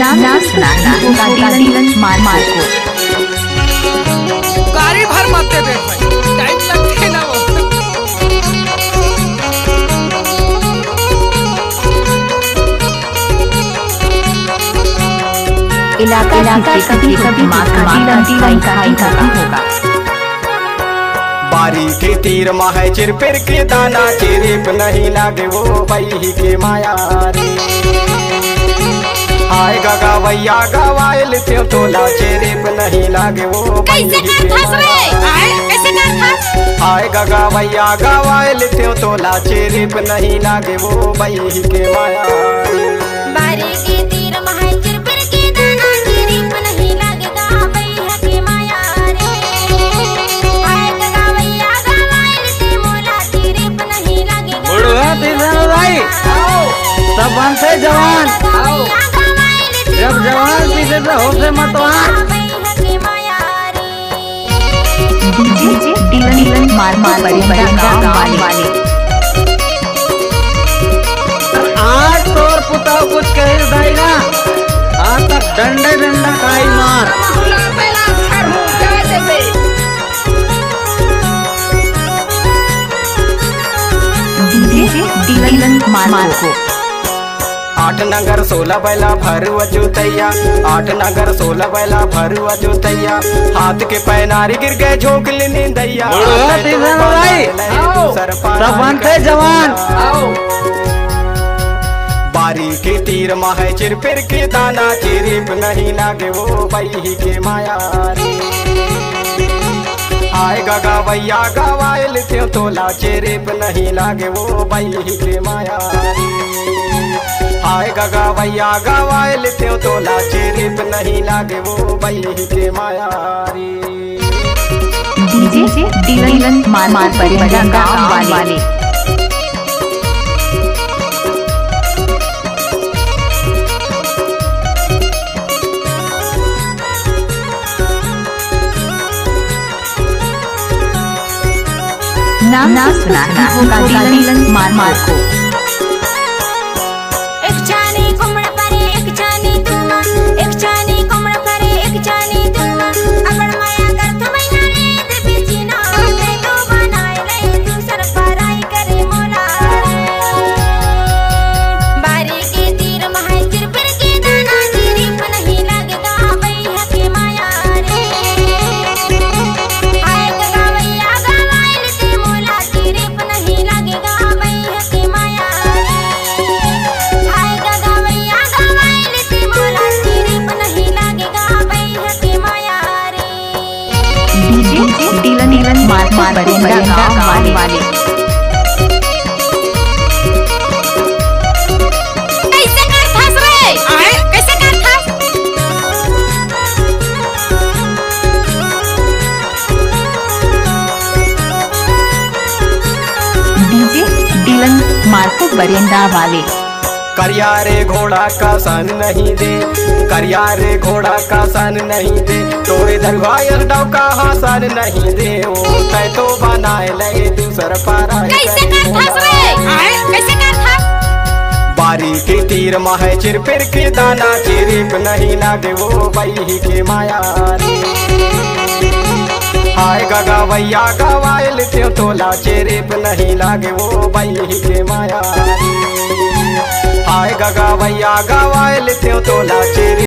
नाम सुना मार मार को गाड़ी भर मत दे भाई, टाइम लगते ना वो। इलाका कभी मार का होगा। बारी के तीर माहे चिर पिर के दाना चिरिप नहीं लागे वो बही के माया रे। आए गगा भैया गवाइल त्यों तोला चिरिप नहीं लागे वो बही के माया। आए गगा भैया गवाइल त्यों तोला चिरिप नहीं लागे वो बही के माया रे। बारी के तीर माहे चिर पिर के दाना चिरिप नहीं लागेगा भैया के माया रे। आए गगा भैया गवाइल ते मोला चिरिप नहीं लागेगा। बुढ़वा तीसरा भाई सब बन से जवान, जब जवान पीछे से हो से मतवान। डीलन मार मार बड़ी गाँव वाले। आज तोर पुताव कुछ कहे भाई ना, आज तक डंडे डंडा खाई मार। डीलन मार मार को 8 नगर 16 बैला भरुआ जोतैया, 8 नगर 16 बैला भरुआ जोतैया। हाथ के पैनारी गिर गए झोंक लेने दैया। बुढ़वा तीसरा भाई सब बन से जवान। बारी के तीर माहे चिर पिर के दाना चिरिप नहीं लागे वो बही के माया रे। आए गगा भैया गवाइल त्यों तोला चिरिप नहीं लागे वो बही के माया रे। आए गगा भैया गवाइल त्यों तोला चिरिप नहीं लागे वो बही के माया रे। डीलन मार मार बड़ी गाँव वाले। नाम सुना डीलन मार मार को एक चानी कुमड़ परे एक चानी तुम, एक चानी कुमड़ परे एक चानी तुम। अपन माया कर तुम नारे दे बेचीना ते तो बनाए ले तू सर पराई करे मोला रे। बारी के तीर माहे चिर पिर के दाना चिरिप नहीं लागेगा भैया के माया रे। आए गगा भैया गवाइल ते मोला चिरिप नहीं लागेगा भैया के माया रे। आए गगा भैया गवाइल ते मोला चिरिप नहीं लागेगा भैया के माया रे। डीलन मार मार बड़ी गाँव वाले। कैसे कर फंस रे? आए कैसे कर फंस? डीलन मार को बरेंदा वाले। करिया रे घोड़ा का सन नहीं दे, करिया रे घोड़ा का सन नहीं दे। तोरे दरवायर डव का हासन नहीं दे। ओ तै तो बनाए ले दूसर पारा। कैसे कर फंस रे? आए कैसे कर फंस? बारी के तीर माहे चिर पिर के दाना चिरिप नहीं लागे वो बही के माया रे। आए गगा भैया गवाइल त्यों तोला चिरिप नहीं लागे वो बही के माया रे। आए गगा भैया गवाइल त्यों